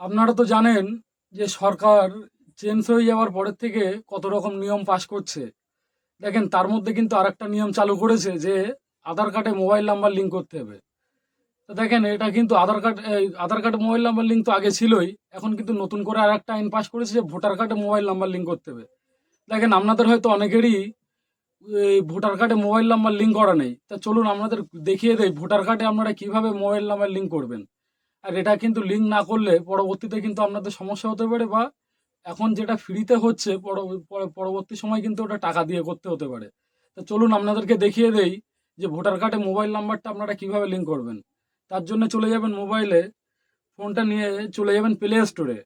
আপনারা তো জানেন যে সরকার চেঞ্জ হয়ে যাওয়ার পরের থেকে কত রকম নিয়ম পাস করছে। দেখেন তার মধ্যে কিন্তু আরেকটা নিয়ম চালু করেছে যে আধার কার্ডে মোবাইল নাম্বার লিঙ্ক করতে হবে। তো দেখেন এটা কিন্তু আধার কার্ডে মোবাইল নাম্বার লিঙ্ক তো আগে ছিলই। এখন কিন্তু নতুন করে আরেকটা আইন পাস করেছে যে ভোটার কার্ডে মোবাইল নাম্বার লিঙ্ক করতে হবে। দেখেন আপনাদের হয়তো অনেকেরই এই ভোটার কার্ডে মোবাইল নাম্বার লিঙ্ক করা নেই। তা চলুন আপনাদের দেখিয়ে দেই ভোটার কার্ডে আপনারা কিভাবে মোবাইল নাম্বার লিঙ্ক করবেন। আর এটা কিন্তু লিঙ্ক না করলে পরবর্তীতে কিন্তু আপনাদের সমস্যা হতে পারে, বা এখন যেটা ফ্রিতে হচ্ছে পরবর্তী সময় কিন্তু ওটা টাকা দিয়ে করতে হতে পারে। তো চলুন আপনাদেরকে দেখিয়ে দেই যে ভোটার কার্ডে মোবাইল নাম্বারটা আপনারা কিভাবে লিঙ্ক করবেন। তার জন্য চলে যাবেন মোবাইলে, ফোনটা নিয়ে চলে যাবেন প্লে স্টোরে।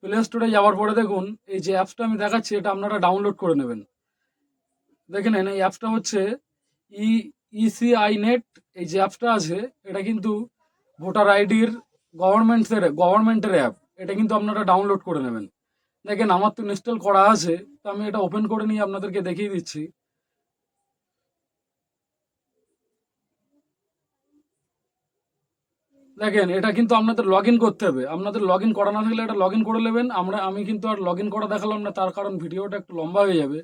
প্লে স্টোরে যাওয়ার পরে দেখুন এই যে অ্যাপসটা আমি দেখাচ্ছি এটা আপনারা ডাউনলোড করে নেবেন। দেখে নেন এই অ্যাপসটা হচ্ছে ই ইসিআই নেট। এই যে অ্যাপসটা আছে এটা কিন্তু ভোটার আইডির গভর্নমেন্টের অ্যাপ। এটা কিন্তু আপনারা ডাউনলোড করে নেবেন। দেখেন আমার তো ইনস্টল করা আছে, তো আমি এটা ওপেন করে নিয়ে আপনাদেরকে দেখিয়ে দিচ্ছি। দেখেন এটা কিন্তু আপনাদের লগ ইন করতে হবে। আপনাদের লগ ইন করা না থাকলে এটা লগ ইন করে নেবেন। আমি কিন্তু আর লগ ইন করা দেখালাম না, তার কারণ ভিডিওটা একটু লম্বা হয়ে যাবে।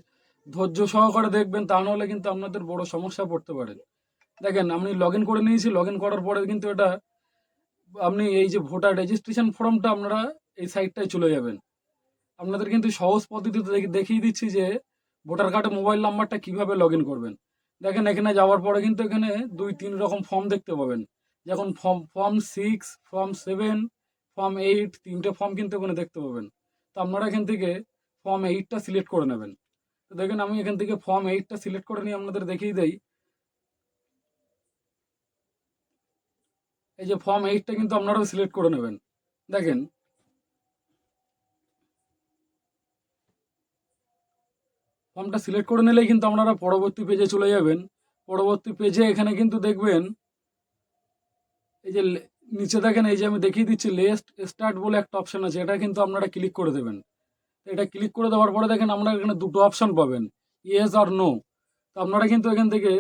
ধৈর্য সহকারে দেখবেন, তা নাহলে কিন্তু আপনাদের বড় সমস্যা পড়তে পারে। দেখেন আমি লগ ইন করে নিয়েছি। লগ ইন করার পরে কিন্তু এটা আপনি এই যে ভোটার রেজিস্ট্রেশন ফর্মটা আপনারা এই সাইটটায় চলে যাবেন। আপনাদের কিন্তু সহজ পদ্ধতিতে দেখিয়ে দিচ্ছি যে ভোটার কার্ডে মোবাইল নাম্বারটা কিভাবে লগ ইন করবেন। দেখেন এখানে যাওয়ার পরে কিন্তু এখানে 2-3 রকম ফর্ম দেখতে পাবেন। যেমন ফর্ম 6, ফর্ম 7, ফর্ম 8, তিনটে ফর্ম কিন্তু এখানে দেখতে পাবেন। তো আপনারা এখান থেকে ফর্ম 8টা সিলেক্ট করে নেবেন। তো দেখেন আমি এখান থেকে ফর্ম 8টা সিলেক্ট করে নিয়ে আপনাদের দেখিয়ে দেই। এই যে ফর্ম 8টা কিন্তু আপনারাও সিলেক্ট করে নেবেন। দেখেন ফর্মটা সিলেক্ট করে নিলেই কিন্তু আপনারা পরবর্তী পেজে চলে যাবেন। পরবর্তী পেজে এখানে কিন্তু দেখবেন এই যে নিচে দেখেন এই যে আমি দেখিয়ে দিচ্ছি লেস্ট স্টার্ট বলে একটা অপশন আছে, এটা কিন্তু আপনারা ক্লিক করে দেবেন। এটা ক্লিক করে দেওয়ার পরে দেখেন আপনারা এখানে দুটো অপশন পাবেন, ইয়েস আর নো। তো আপনারা কিন্তু এখান থেকে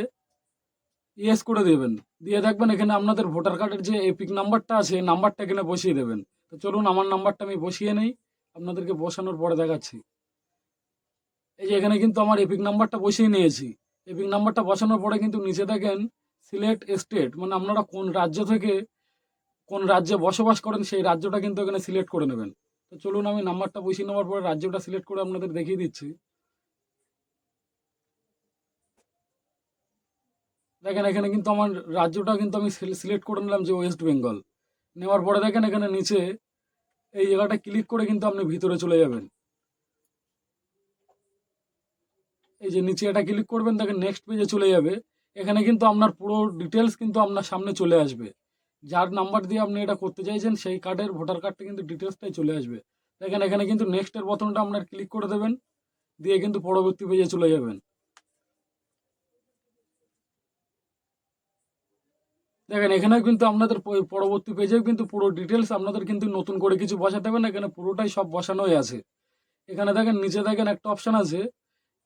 ইয়েস করে দেবেন। দিয়ে দেখবেন এখানে আপনাদের ভোটার কার্ডের যে এপিক নাম্বারটা আছে এই নাম্বারটা এখানে বসিয়ে দেবেন। তো চলুন আমার নাম্বারটা আমি বসিয়ে নেই, আপনাদেরকে বসানোর পরে দেখাচ্ছি। এই যে এখানে কিন্তু আমার এপিক নাম্বারটা বসিয়ে নিয়েছি। এপিক নাম্বারটা বসানোর পরে কিন্তু নিচে দেখেন সিলেক্ট স্টেট, মানে আপনারা কোন রাজ্য থেকে কোন রাজ্যে বসবাস করেন সেই রাজ্যটা কিন্তু এখানে সিলেক্ট করে নেবেন। তো চলুন আমি নাম্বারটা বসিয়ে নেওয়ার পরে রাজ্যটা সিলেক্ট করে আপনাদের দেখিয়ে দিচ্ছি। দেখেন এখানে কিন্তু আমার রাজ্যটা কিন্তু আমি সিলেক্ট করে নিলাম যে ওয়েস্ট বেঙ্গল। নেওয়ার পরে দেখেন এখানে নিচে এই জায়গাটা ক্লিক করে কিন্তু আপনি ভিতরে চলে যাবেন। এই যে নিচে এটা ক্লিক করবেন, দেখেন নেক্সট পেজে চলে যাবে। এখানে কিন্তু আপনার পুরো ডিটেলস কিন্তু আপনার সামনে চলে আসবে। যার নাম্বার দিয়ে আপনি এটা করতে চাইছেন সেই কার্ডের ভোটার কার্ডটা কিন্তু ডিটেলসটাই চলে আসবে। দেখেন এখানে কিন্তু নেক্সটের বোতামটা আপনার ক্লিক করে দেবেন, দিয়ে কিন্তু পরবর্তী পেজে চলে যাবেন। দেখেন এখানেও কিন্তু আপনাদের পরবর্তী পেজেও কিন্তু পুরো ডিটেলস আপনাদের কিন্তু নতুন করে কিছু বসাতে হবে না, এখানে পুরোটাই সব বসানোই আছে। এখানে দেখেন নিচে দেখেন একটা অপশন আছে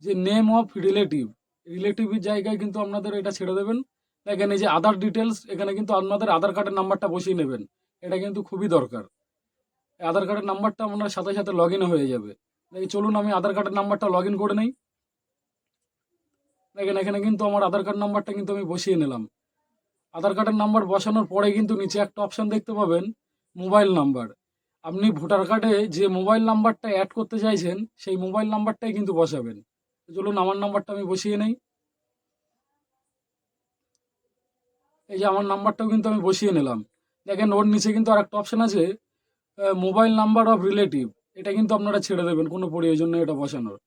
যে নেম অফ রিলেটিভ। রিলেটিভের জায়গায় কিন্তু আপনাদের এটা ছেড়ে দেবেন। দেখেন এই যে আধার ডিটেলস, এখানে কিন্তু আপনাদের আধার কার্ডের নাম্বারটা বসিয়ে নেবেন। এটা কিন্তু খুবই দরকার। এই আধার কার্ডের নাম্বারটা আপনার সাথে সাথে লগ ইন হয়ে যাবে। চলুন আমি আধার কার্ডের নাম্বারটা লগ ইন করে নেই। দেখেন এখানে কিন্তু আমার আধার কার্ড নাম্বারটা কিন্তু আমি বসিয়ে নিলাম। আধার কার্ডের নাম্বার বসানোর পরে কিন্তু নিচে একটা অপশন দেখতে পাবেন মোবাইল নাম্বার। আপনি ভোটার কার্ডে যে মোবাইল নাম্বারটা অ্যাড করতে চাইছেন সেই মোবাইল নাম্বারটাই কিন্তু বসাবেন। চলুন আমার নাম্বারটা আমি বসিয়ে নেই। এই যে আমার নাম্বারটাও কিন্তু আমি বসিয়ে নিলাম। দেখেন ওর নিচে কিন্তু আর একটা অপশন আছে মোবাইল নাম্বার অফ রিলেটিভ। এটা কিন্তু আপনারা ছেড়ে দেবেন, কোনো প্রয়োজন নেই এটা বসানোর।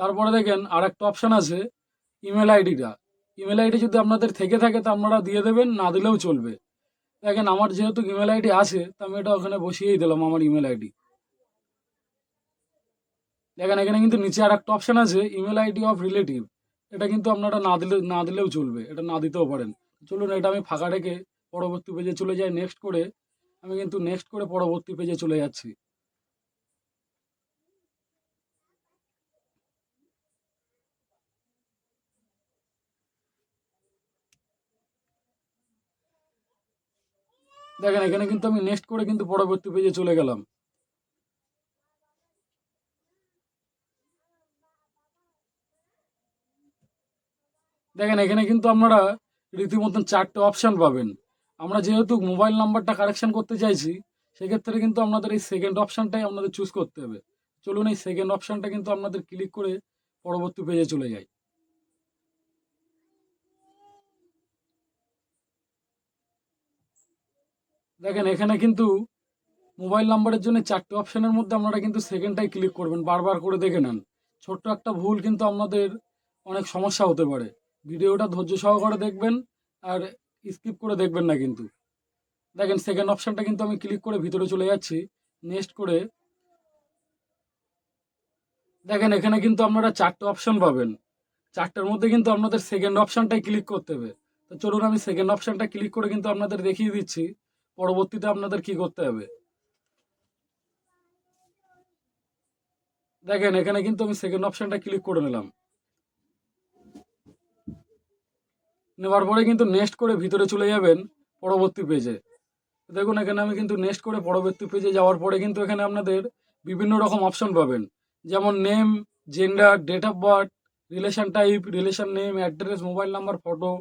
তারপরে দেখেন আর একটা অপশন আছে ইমেল আইডিটা। ইমেল আইডি যদি আপনাদের থেকে থাকে তা আপনারা দিয়ে দেবেন, না দিলেও চলবে। দেখেন আমার যেহেতু ইমেল আইডি আছে তো আমি এটা ওখানে বসিয়েই দিলাম আমার ইমেল আইডি। দেখেন এখানে কিন্তু নিচে আর একটা অপশন আছে ইমেল আইডি অফ রিলেটিভ। এটা কিন্তু আপনারা না দিলেও চলবে, এটা না দিতেও পারেন। চলুন এটা আমি ফাঁকা রেখে পরবর্তী পেজে চলে যাই নেক্সট করে। আমি কিন্তু নেক্সট করে পরবর্তী পেজে চলে যাচ্ছি। দেখেন এখানে কিন্তু আমি নেক্সট করে কিন্তু পরবর্তী পেজে চলে গেলাম। দেখেন এখানে কিন্তু আপনারা রীতিমতন 4টে অপশান পাবেন। আমরা যেহেতু মোবাইল নাম্বারটা কারেকশন করতে চাইছি, সেক্ষেত্রে কিন্তু আপনাদের এই সেকেন্ড অপশানটাই আপনাদের চুজ করতে হবে। চলুন এই সেকেন্ড অপশানটা কিন্তু আপনাদের ক্লিক করে পরবর্তী পেজে চলে যাই। দেখেন এখানে কিন্তু মোবাইল নাম্বারের জন্য 4টে অপশানের মধ্যে আপনারা কিন্তু সেকেন্ডটাই ক্লিক করবেন। বারবার করে দেখে নেন। ছোট্ট একটা ভুল কিন্তু আপনাদের অনেক সমস্যা হতে পারে। ভিডিওটা ধৈর্য সহকারে দেখবেন আর স্কিপ করে দেখবেন না কিন্তু। দেখেন সেকেন্ড অপশানটা কিন্তু আমি ক্লিক করে ভিতরে চলে যাচ্ছি। নেক্সট করে দেখেন এখানে কিন্তু আপনারা 4টে অপশান পাবেন। 4টের মধ্যে কিন্তু আপনাদের সেকেন্ড অপশানটাই ক্লিক করতে হবে। তো চলুন আমি সেকেন্ড অপশানটা ক্লিক করে কিন্তু আপনাদের দেখিয়ে দিচ্ছি পরবর্তীতে আপনাদের কি করতে হবে। দেখেন এখানে কিন্তু আমি সেকেন্ড অপশানটা ক্লিক করে নিলাম। নেওয়ার পরে কিন্তু নেক্সট করে ভিতরে চলে যাবেন পরবর্তী পেজে। দেখুন এখানে আমি কিন্তু নেক্সট করে পরবর্তী পেজে যাওয়ার পরে কিন্তু এখানে আপনাদের বিভিন্ন রকম অপশন পাবেন। যেমন name, gender, date of birth, relation type, relation name, address, mobile number, photo.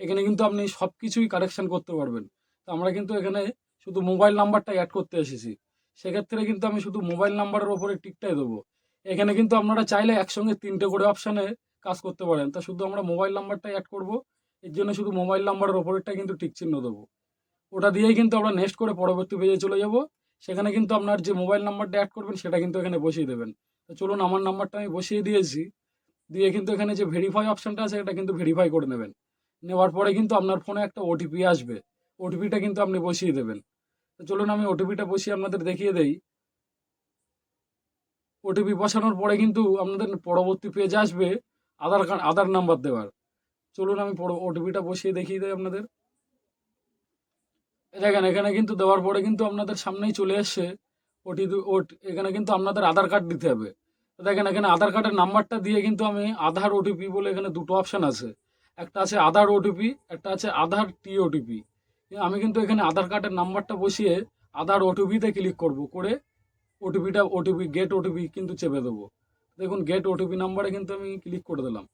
এখানে কিন্তু আপনি সব কিছুই কারেকশন করতে পারবেন। তো আমরা কিন্তু এখানে শুধু মোবাইল নাম্বারটা অ্যাড করতে এসেছি। সেক্ষেত্রে কিন্তু আমি শুধু মোবাইল নাম্বারের ওপরে টিকটাই দেবো। এখানে কিন্তু আপনারা চাইলে একসঙ্গে 3টে করে অপশানে কাজ করতে পারেন। তা শুধু আমরা মোবাইল নাম্বারটাই অ্যাড করব। এর জন্য শুধু মোবাইল নাম্বারের ওপরেরটা কিন্তু টিক চিহ্ন দেবো। ওটা দিয়েই কিন্তু আমরা নেক্সট করে পরবর্তী পেজে চলে যাব। সেখানে কিন্তু আপনার যে মোবাইল নাম্বারটা অ্যাড করবেন সেটা কিন্তু এখানে বসিয়ে দেবেন। তো চলুন আমার নাম্বারটা আমি বসিয়ে দিয়েছি। দিয়ে কিন্তু এখানে যে ভেরিফাই অপশানটা আছে এটা কিন্তু ভেরিফাই করে নেবেন। নেওয়ার পরে কিন্তু আপনার ফোনে একটা ওটিপি আসবে। ওটিপিটা কিন্তু আপনি বসিয়ে দেবেন। তো চলুন আমি ওটিপিটা বসিয়ে আপনাদের দেখিয়ে দেই। ওটিপি বসানোর পরে কিন্তু আপনাদের পরবর্তী পেজ আসবে আধার কার্ড, আধার নাম্বার দেওয়ার। চলুন আমি ওটিপিটা বসিয়ে দেখিয়ে দেই আপনাদের। দেখেন এখানে কিন্তু দেওয়ার পরে কিন্তু আপনাদের সামনেই চলে আসছে এখানে কিন্তু আপনাদের আধার কার্ড দিতে হবে। তো দেখেন এখানে আধার কার্ডের নাম্বারটা দিয়ে কিন্তু আমি আধার ওটিপি বলে এখানে দুটো অপশান আছে। একটা আছে আধার ওটিপি, একটা আছে আধার টি ওটিপি। আমি কিন্তু এখানে আধার কার্ডের নাম্বারটা বসিয়ে আধার ওটিপিতে ক্লিক করব, করে ওটিপি গেট ওটিপি কিন্তু চেপে দেবো। দেখুন গেট ওটিপি নাম্বারে কিন্তু আমি ক্লিক করে দিলাম।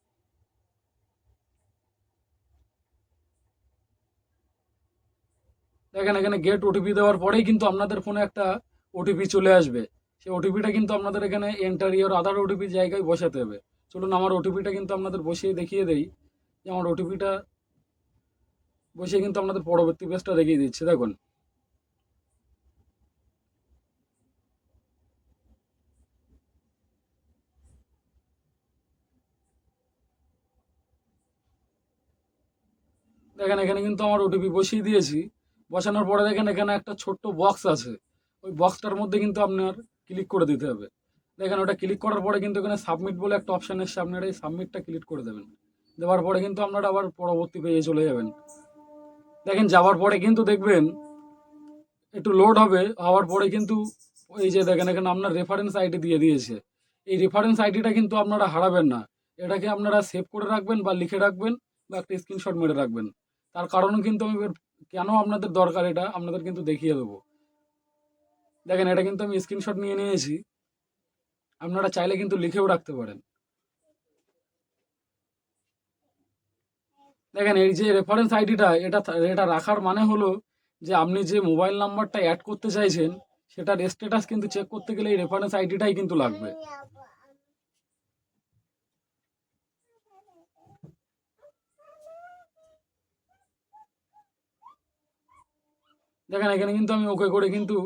দেখেন এখানে গেট ওটিপি দেওয়ার পরেই কিন্তু আপনাদের ফোনে একটা ওটিপি চলে আসবে। সেই ওটিপিটা কিন্তু আপনাদের এখানে এন্টার ইওর আধার ওটিপি জায়গায় বসাতে হবে। চলুন আমার ওটিপিটা কিন্তু আপনাদের বসিয়ে দেখিয়ে দেই যে আমার ওটিপিটা বসিয়ে কিন্তু আপনাদের পরবর্তী পেজটা দেখিয়ে দিচ্ছি। দেখুন দেখেন এখানে কিন্তু আমার ওটিপি বসিয়ে দিয়েছি। বসানোর পরে দেখেন এখানে একটা ছোট্ট বক্স আছে। ওই বক্সটার মধ্যে কিন্তু আপনার ক্লিক করে দিতে হবে। দেখেন ওটা ক্লিক করার পরে কিন্তু এখানে সাবমিট বলে একটা অপশান এসছে, আপনারা এই সাবমিটটা ক্লিক করে দেবেন। দেওয়ার পরে কিন্তু আপনারা আবার পরবর্তী পেজে চলে যাবেন। দেখেন যাওয়ার পরে কিন্তু দেখবেন একটু লোড হবে, হওয়ার পরে কিন্তু এই যে দেখেন এখানে আপনার রেফারেন্স আইডি দিয়ে দিয়েছে। এই রেফারেন্স আইডিটা কিন্তু আপনারা হারাবেন না। এটাকে আপনারা সেভ করে রাখবেন বা লিখে রাখবেন বা একটা স্ক্রিনশট মেরে রাখবেন। তার কারণ কিন্তু আমি কেন আপনাদের দরকার এটা আপনাদের কিন্তু দেখিয়ে দেবো। দেখেন এটা কিন্তু আমি স্ক্রিনশট নিয়ে নিয়েছি। আপনারা চাইলে কিন্তু লিখেও রাখতে পারেন। দেখেন এই যে রেফারেন্স আইডিটা এটা এটা রাখার মানে হলো যে আপনি যে মোবাইল নাম্বারটা অ্যাড করতে চাইছেন সেটার স্ট্যাটাস কিন্তু চেক করতে গেলে এই রেফারেন্স আইডিটাই কিন্তু লাগবে। দেখেন এখানে কিন্তু আমি ওকে করে কিন্তু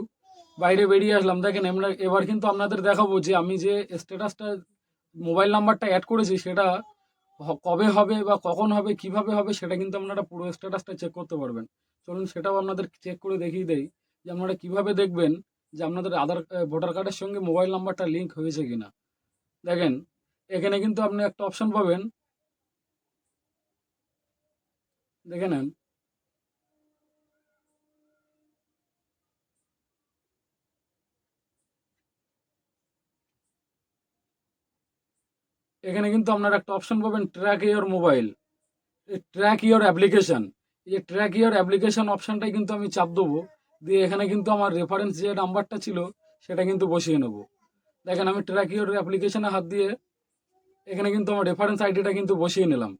বাইরে বেরিয়ে আসলাম। দেখেন আমরা এবার কিন্তু আপনাদের দেখাবো যে আমি যে স্ট্যাটাসটা মোবাইল নাম্বারটা অ্যাড করেছি সেটা কবে হবে বা কখন হবে কিভাবে হবে সেটা কিন্তু আপনারা পুরো স্ট্যাটাসটা চেক করতে পারবেন। চলুন সেটাও আপনাদের চেক করে দেখিয়ে দেই যে আপনারা কিভাবে দেখবেন যে আপনাদের ভোটার কার্ডের সঙ্গে মোবাইল নাম্বারটা লিঙ্ক হয়েছে কিনা। দেখেন এখানে কিন্তু আপনি একটা অপশন পাবেন, দেখে নেন। এখানে কিন্তু আপনারা একটা অপশন পাবেন track your mobile, track your application. এই যে ট্র্যাক ইওর অ্যাপ্লিকেশান অপশানটাই কিন্তু আমি চাপ দেবো। দিয়ে এখানে কিন্তু আমার রেফারেন্স যে নাম্বারটা ছিল সেটা কিন্তু বসিয়ে নেব। দেখেন আমি ট্র্যাক ইওর অ্যাপ্লিকেশনে হাত দিয়ে এখানে কিন্তু আমার রেফারেন্স আইডিটা কিন্তু বসিয়ে নিলাম।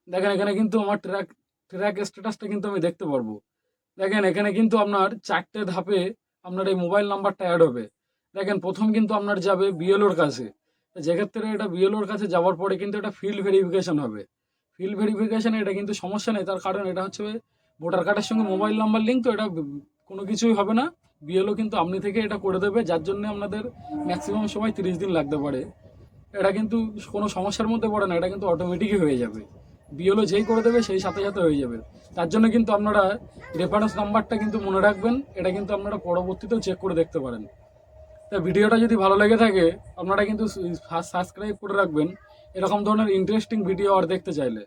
দেখেন এখানে কিন্তু আমার ট্র্যাক ট্র্যাক স্ট্যাটাসটা কিন্তু আমি দেখতে পারবো। দেখেন এখানে কিন্তু আপনার 4টে ধাপে আপনার এই মোবাইল নাম্বারটা অ্যাড হবে। দেখেন প্রথম কিন্তু আপনার যাবে বিএলওর কাছে। যেক্ষেত্রে এটা বিএলওর কাছে যাওয়ার পরে কিন্তু এটা ফিল্ড ভেরিফিকেশন হবে। ফিল্ড ভেরিফিকেশানে এটা কিন্তু সমস্যা নেই, তার কারণ এটা হচ্ছে ভোটার কার্ডের সঙ্গে মোবাইল নাম্বার লিঙ্ক, তো এটা কোনো কিছুই হবে না। বিএলও কিন্তু আপনি থেকে এটা করে দেবে, যার জন্য আপনাদের ম্যাক্সিমাম সময় 30 দিন লাগতে পারে। এটা কিন্তু কোনো সমস্যার মধ্যে পড়ে না, এটা কিন্তু অটোমেটিকই হয়ে যাবে। বিএলও যেই করে দেবে সেই সাথে সাথে হয়ে যাবে। তার জন্য কিন্তু আপনারা রেফারেন্স নাম্বারটা কিন্তু মনে রাখবেন, এটা কিন্তু আপনারা পরবর্তীতেও চেক করে দেখতে পারেন। তা ভিডিওটা যদি ভালো লেগে থাকে আপনারা কিন্তু সাবস্ক্রাইব করে রাখবেন এরকম ধরনের ইন্টারেস্টিং ভিডিও আর দেখতে চাইলে।